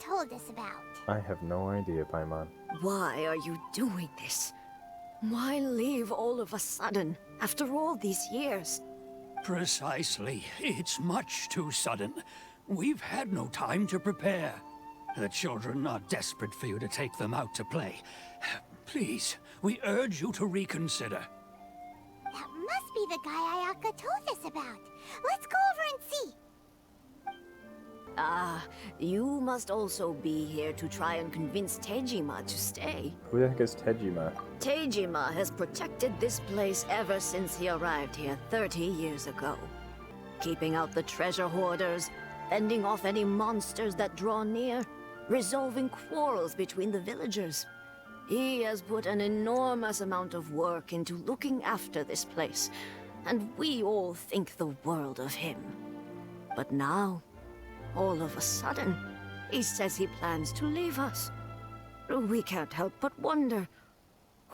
told us about? I have no idea, Paimon. Why are you doing this? Why leave all of a sudden, after all these years? Precisely. It's much too sudden. We've had no time to prepare. The children are desperate for you to take them out to play. Please, we urge you to reconsider. That must be the guy Ayaka told us about. Let's go over and see. You must also be here to try and convince Tejima to stay. Who the heck is Tejima? Tejima has protected this place ever since he arrived here 30 years ago. Keeping out the treasure hoarders, fending off any monsters that draw near, resolving quarrels between the villagers. He has put an enormous amount of work into looking after this place, and we all think the world of him. But now, all of a sudden, he says he plans to leave us. We can't help but wonder,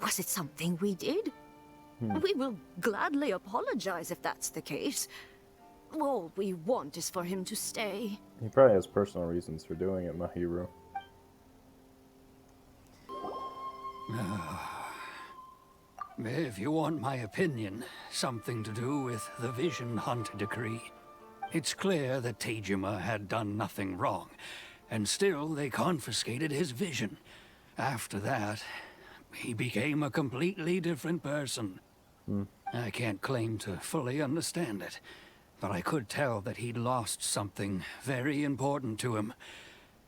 was it something we did? We will gladly apologize if that's the case. All we want is for him to stay. He probably has personal reasons for doing it, Mahiru. If you want my opinion, something to do with the Vision Hunt decree. It's clear that Tejima had done nothing wrong, and still they confiscated his vision. After that, he became a completely different person. I can't claim to fully understand it, but I could tell that he'd lost something very important to him.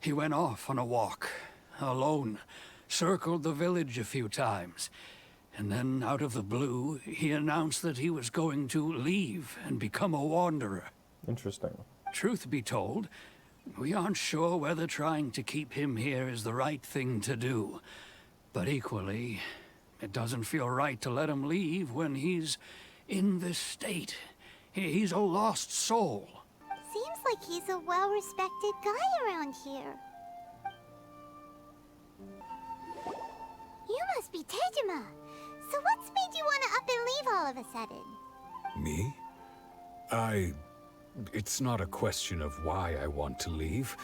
He went off on a walk, alone, circled the village a few times, and then out of the blue, he announced that he was going to leave and become a wanderer. Interesting. Truth be told, we aren't sure whether trying to keep him here is the right thing to do. But equally, it doesn't feel right to let him leave when he's in this state. He's a lost soul. Seems like he's a well-respected guy around here. You must be Tejima. So what's made you want to up and leave all of a sudden? Me? It's not a question of why I want to leave,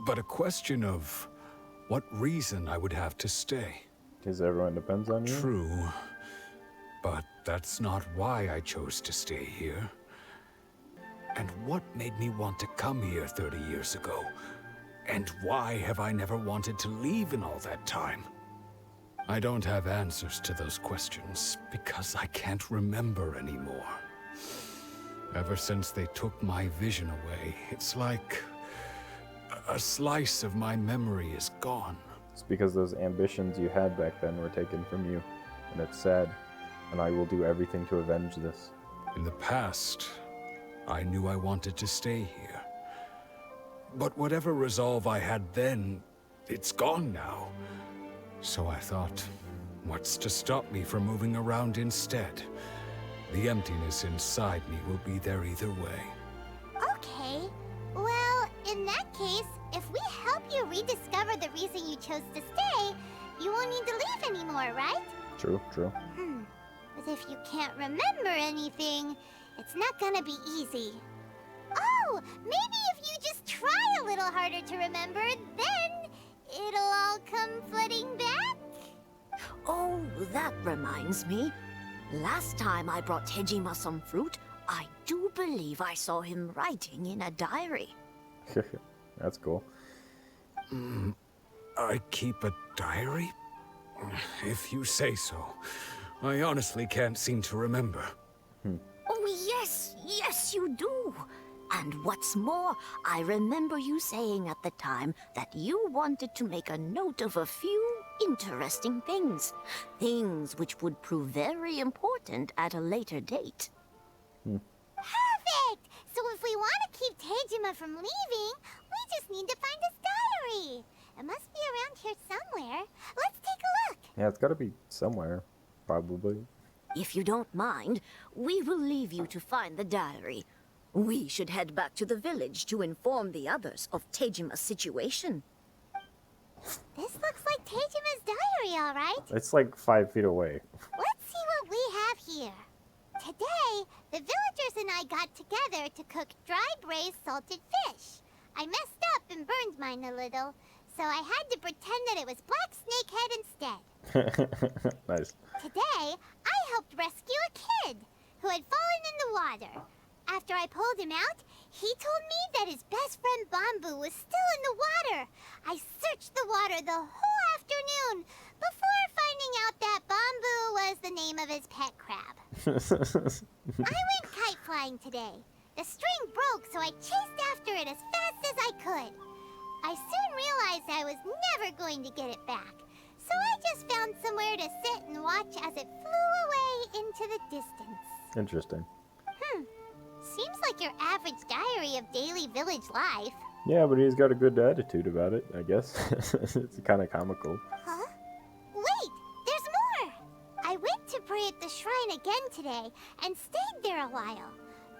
but a question of what reason I would have to stay. Because everyone depends on you? True, but that's not why I chose to stay here. And what made me want to come here 30 years ago? And why have I never wanted to leave in all that time? I don't have answers to those questions because I can't remember anymore. Ever since they took my vision away, it's like a slice of my memory is gone. It's because those ambitions you had back then were taken from you, and it's sad, and I will do everything to avenge this. In the past, I knew I wanted to stay here. But whatever resolve I had then, it's gone now. So I thought, what's to stop me from moving around instead? The emptiness inside me will be there either way. Okay. Well, in that case, if we help you rediscover the reason you chose to stay, you won't need to leave anymore, right? True, true. But if you can't remember anything, it's not gonna be easy. Oh, maybe if you just try a little harder to remember, then it'll all come flooding back? Oh, that reminds me. Last time I brought Tejima some fruit, I do believe I saw him writing in a diary. That's cool. I keep a diary? If you say so. I honestly can't seem to remember. Oh, yes, you do. And what's more, I remember you saying at the time that you wanted to make a note of a few interesting things. Things which would prove very important at a later date. Perfect! So if we want to keep Tejima from leaving, we just need to find his diary. It must be around here somewhere. Let's take a look. Yeah, it's gotta be somewhere, probably. If you don't mind, we will leave you to find the diary. We should head back to the village to inform the others of Tejima's situation. This looks like Tejima's diary, all right. It's like 5 feet away. Let's see what we have here. Today, the villagers and I got together to cook dry braised salted fish. I messed up and burned mine a little. so I had to pretend that it was Black Snakehead instead. Nice. Today, I helped rescue a kid who had fallen in the water. After I pulled him out, he told me that his best friend Bamboo was still in the water. I searched the water the whole afternoon before finding out that Bamboo was the name of his pet crab. I went kite flying today. The string broke, so I chased after it as fast as I could. I soon realized I was never going to get it back, so I just found somewhere to sit and watch as it flew away into the distance. Interesting. Seems like your average diary of daily village life. Yeah, but he's got a good attitude about it, I guess. It's kind of comical. Huh? Wait, there's more! I went to pray at the shrine again today and stayed there a while.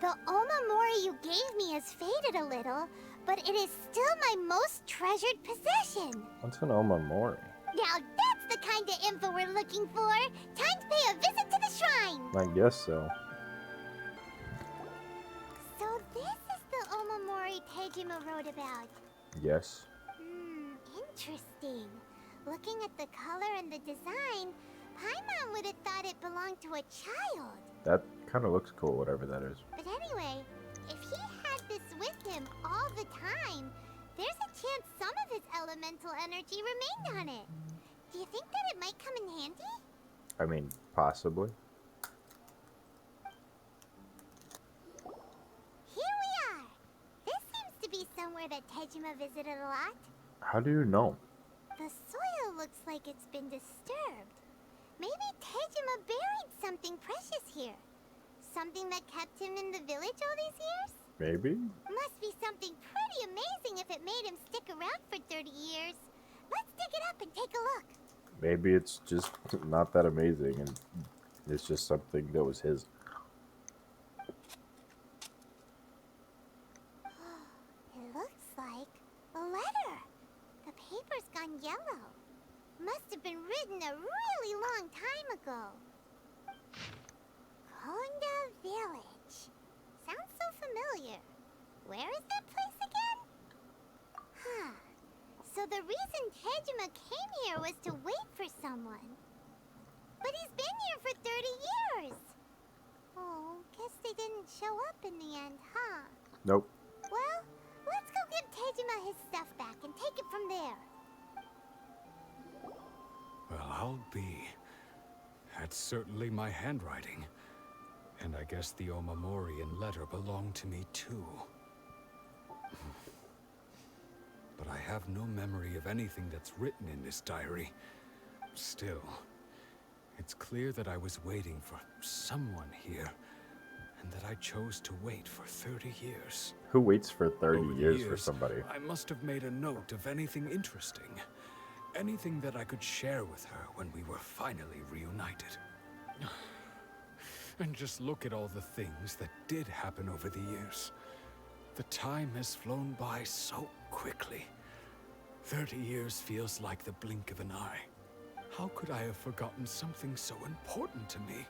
The Omamori you gave me has faded a little, but it is still my most treasured possession. What's an Omamori? Now that's the kind of info we're looking for. Time to pay a visit to the shrine. I guess so. So this is the Omamori Tejima wrote about. Yes. Interesting. Looking at the color and the design, Paimon would have thought it belonged to a child. That kind of looks cool, whatever that is. But anyway, if he had this with him all the time, there's a chance some of his elemental energy remained on it. Do you think that it might come in handy? I mean, possibly. Here we are! This seems to be somewhere that Tejima visited a lot. How do you know? The soil looks like it's been disturbed. Maybe Tejima buried something precious here. Something that kept him in the village all these years? Maybe? Must be something pretty amazing if it made him stick around for 30 years. Let's dig it up and take a look. Maybe it's just not that amazing and it's just something that was his. It looks like a letter. The paper's gone yellow. Must have been written a really long time ago. Konda Village. Sounds so familiar. Where is that place again? Huh. So the reason Tejima came here was to wait for someone. But he's been here for 30 years. Oh, guess they didn't show up in the end, huh? Nope. Well, let's go give Tejima his stuff back and take it from there. Well, I'll be. That's certainly my handwriting. And I guess the Omamorian letter belonged to me too. But I have no memory of anything that's written in this diary. Still, it's clear that I was waiting for someone here, and that I chose to wait for 30 years. Who waits for 30 Over the years for somebody? I must have made a note of anything interesting. Anything that I could share with her when we were finally reunited. And just look at all the things that did happen over the years. The time has flown by so quickly. 30 years feels like the blink of an eye. How could I have forgotten something so important to me?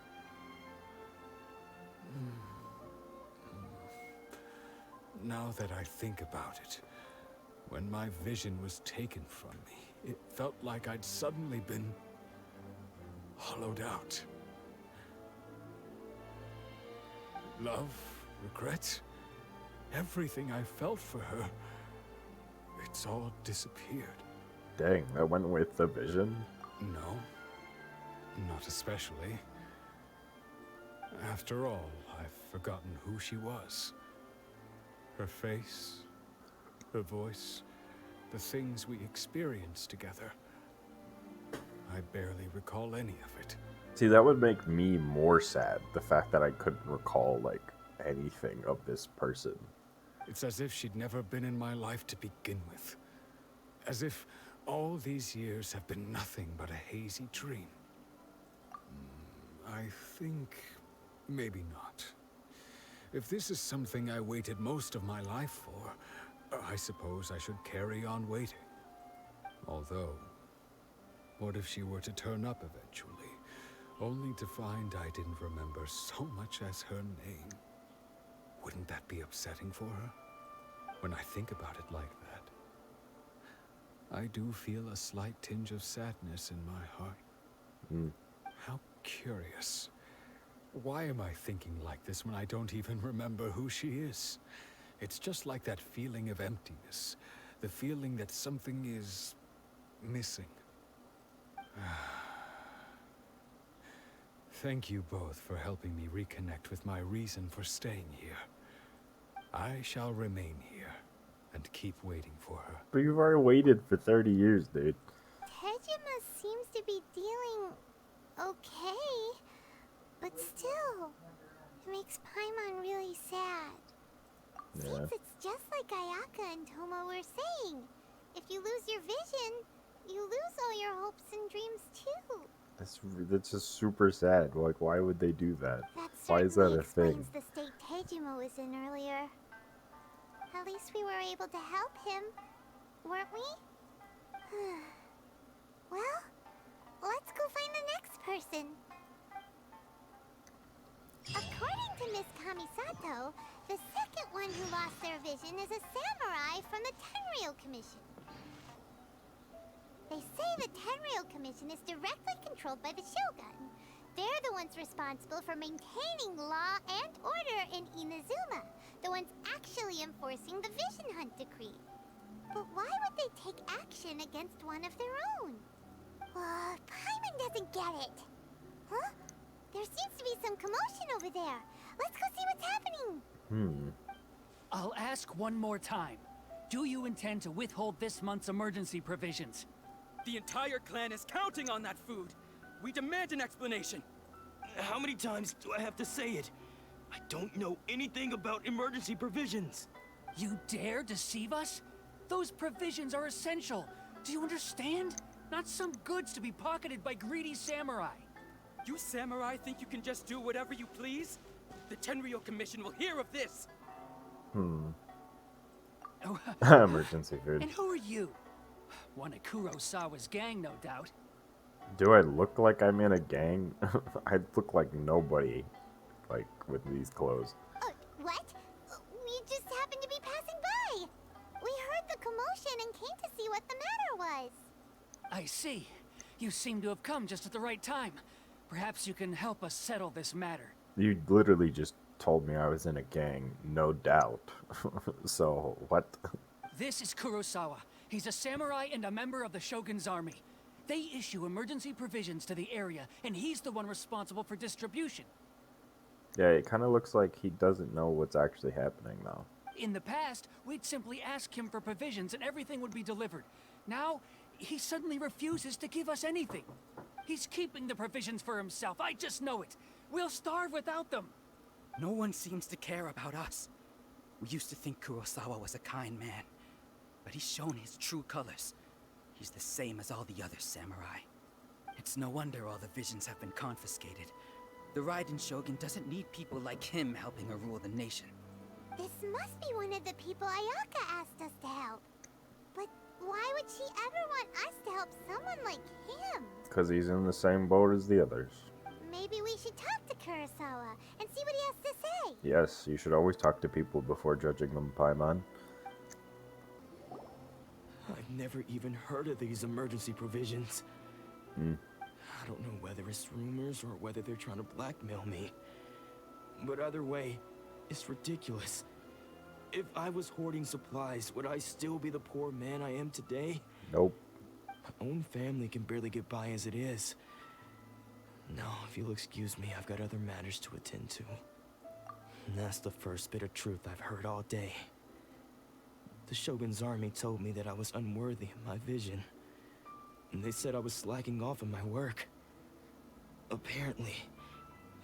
Now that I think about it, when my vision was taken from me, it felt like I'd suddenly been hollowed out. Love, regret, everything I felt for her, it's all disappeared. Dang, that went with the vision? No, not especially. After all, I've forgotten who she was. Her face, her voice, the things we experienced together. I barely recall any of it. See, that would make me more sad, the fact that I couldn't recall, like, anything of this person. It's as if she'd never been in my life to begin with. As if all these years have been nothing but a hazy dream. I think maybe not. If this is something I waited most of my life for, I suppose I should carry on waiting. Although, what if she were to turn up eventually, only to find I didn't remember so much as her name? Wouldn't that be upsetting for her? When I think about it like that, I do feel a slight tinge of sadness in my heart. Hmm. How curious. Why am I thinking like this when I don't even remember who she is? It's just like that feeling of emptiness. The feeling that something is missing. Thank you both for helping me reconnect with my reason for staying here. I shall remain here and keep waiting for her. But you've already waited for 30 years, dude. Tejima seems to be dealing okay, but still, it makes Paimon really sad. Yeah. Seems it's just like Ayaka and Tomo were saying. If you lose your vision, you lose all your hopes and dreams too. That's just super sad. Like, why would they do that? That Why is that certainly a thing? explains the state Tejima was in earlier. At least we were able to help him, weren't we? Well, let's go find the next person. According to Miss Kamisato, the second one who lost their vision is a samurai from the Tenryou Commission. They say the Tenryou Commission is directly controlled by the Shogun. They're the ones responsible for maintaining law and order in Inazuma, the ones actually enforcing the Vision Hunt Decree. But why would they take action against one of their own? Paimon doesn't get it. Huh? There seems to be some commotion over there. Let's go see what's happening. I'll ask one more time. Do you intend to withhold this month's emergency provisions? The entire clan is counting on that food. We demand an explanation. How many times do I have to say it? I don't know anything about emergency provisions. You dare deceive us? Those provisions are essential. Do you understand? Not some goods to be pocketed by greedy samurai. You samurai think you can just do whatever you please? The Tenryou Commission will hear of this. Oh, Emergency food. and who are you? One of Kurosawa's gang, no doubt. Do I look like I'm in a gang? I look like nobody, like, with these clothes. What? We just happened to be passing by. We heard the commotion and came to see what the matter was. I see. You seem to have come just at the right time. Perhaps you can help us settle this matter. You literally just told me I was in a gang, no doubt. So, what? This is Kurosawa. He's a samurai and a member of the Shogun's army. They issue emergency provisions to the area, and he's the one responsible for distribution. Yeah, it kind of looks like he doesn't know what's actually happening now. In the past, we'd simply ask him for provisions and everything would be delivered. Now, he suddenly refuses to give us anything. He's keeping the provisions for himself, I just know it. We'll starve without them. No one seems to care about us. We used to think Kurosawa was a kind man, but he's shown his true colors. He's the same as all the other samurai. It's no wonder all the visions have been confiscated. The Raiden Shogun doesn't need people like him helping her rule the nation. This must be one of the people Ayaka asked us to help. But why would she ever want us to help someone like him? Because he's in the same boat as the others. Maybe we should talk to Kurosawa and see what he has to say. Yes, you should always talk to people before judging them, Paimon. I've never even heard of these emergency provisions. I don't know whether it's rumors or whether they're trying to blackmail me. But either way, it's ridiculous. If I was hoarding supplies, would I still be the poor man I am today? Nope. My own family can barely get by as it is. No, if you'll excuse me, I've got other matters to attend to. And that's the first bit of truth I've heard all day. The Shogun's army told me that I was unworthy of my vision. And they said I was slacking off in my work. Apparently,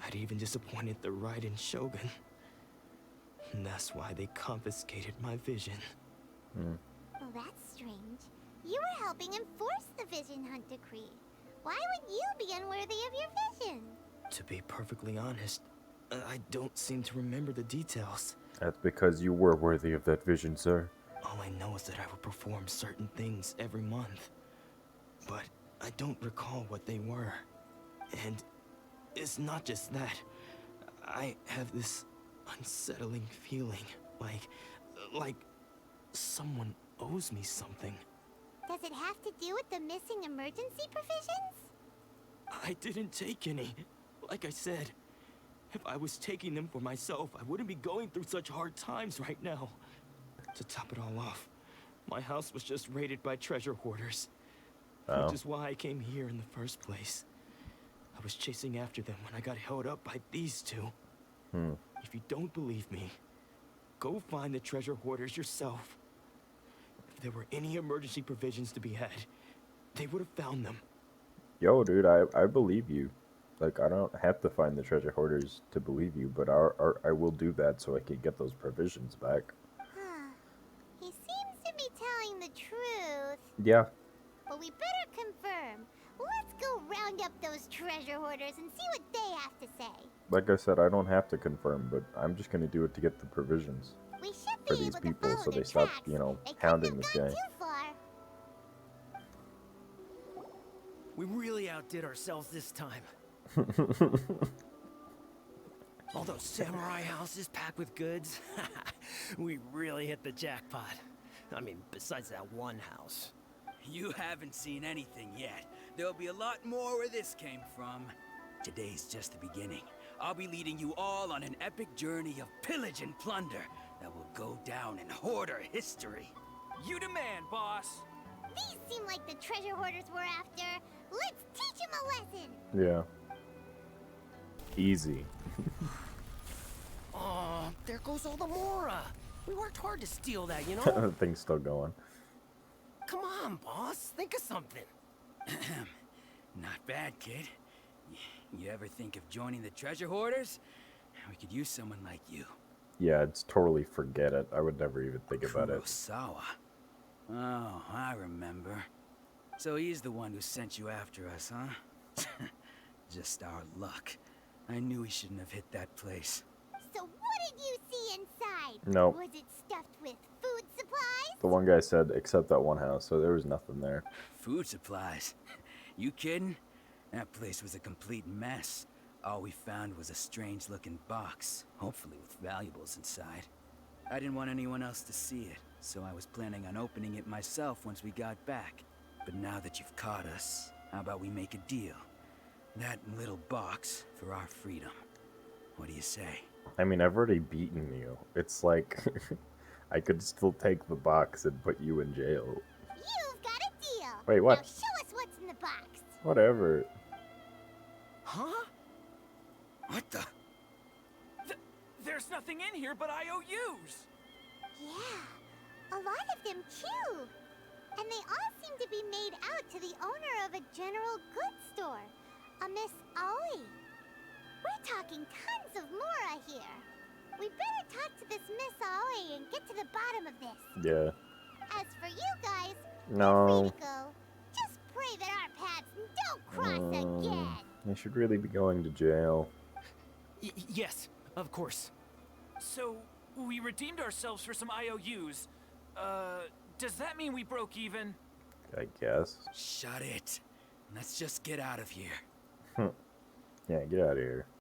I'd even disappointed the Raiden Shogun. And that's why they confiscated my vision. Well, that's strange. You were helping enforce the Vision Hunt Decree. Why would you be unworthy of your vision? To be perfectly honest, I don't seem to remember the details. That's because you were worthy of that vision, sir. All I know is that I would perform certain things every month. But I don't recall what they were. And it's not just that. I have this unsettling feeling, like someone owes me something. Does it have to do with the missing emergency provisions? I didn't take any. Like I said, if I was taking them for myself, I wouldn't be going through such hard times right now. To top it all off, my house was just raided by treasure hoarders. Oh. Which is why I came here in the first place. I was chasing after them when I got held up by these two. If you don't believe me, go find the treasure hoarders yourself. If there were any emergency provisions to be had, they would have found them. Yo, dude, I believe you. Like, I don't have to find the treasure hoarders to believe you, but I will do that so I can get those provisions back. He seems to be telling the truth. Yeah. But we better confirm. Let's go round up those treasure hoarders and see what they have to say. Like I said, I don't have to confirm, but I'm just gonna do it to get the provisions We should for be these able people to follow so their they stop, tracks. you know, They couldn't hounding have this gone guy. too far. We really outdid ourselves this time. All those samurai houses packed with goods. We really hit the jackpot. I mean, besides that one house. You haven't seen anything yet. There'll be a lot more where this came from. Today's just the beginning. I'll be leading you all on an epic journey of pillage and plunder that will go down in hoarder history. You demand, boss. These seem like the treasure hoarders we're after. Let's teach them a lesson. Yeah. Easy. Oh, there goes all the Mora. We worked hard to steal that, you know? The thing's still going. Come on, boss. Think of something. Not bad, kid. You ever think of joining the treasure hoarders? We could use someone like you. Yeah, it's totally forget it. I would never even think about it. Kurosawa. Oh, I remember. So he's the one who sent you after us, huh? Just our luck. I knew he shouldn't have hit that place. So what did you see inside? Nope. Was it stuffed with food supplies? The one guy said, except that one house, so there was nothing there. Food supplies? You kidding? That place was a complete mess. All we found was a strange-looking box, hopefully with valuables inside. I didn't want anyone else to see it, so I was planning on opening it myself once we got back. But now that you've caught us, how about we make a deal? That little box for our freedom. What do you say? I mean, I've already beaten you. It's like, I could still take the box and put you in jail. You've got a deal. Wait, what? Now show us what's in the box. Whatever. Huh? What the? There's nothing in here but IOUs. Yeah, a lot of them too. And they all seem to be made out to the owner of a general goods store, a Miss Aoi. We're talking tons of Mora here. We better talk to this Miss Aoi and get to the bottom of this. Yeah. As for you guys, No. you're free to go. Just pray that our paths don't cross again. I should really be going to jail. Yes, of course. So, we redeemed ourselves for some IOUs. Does that mean we broke even? I guess. Shut it. Let's just get out of here. Yeah, get out of here.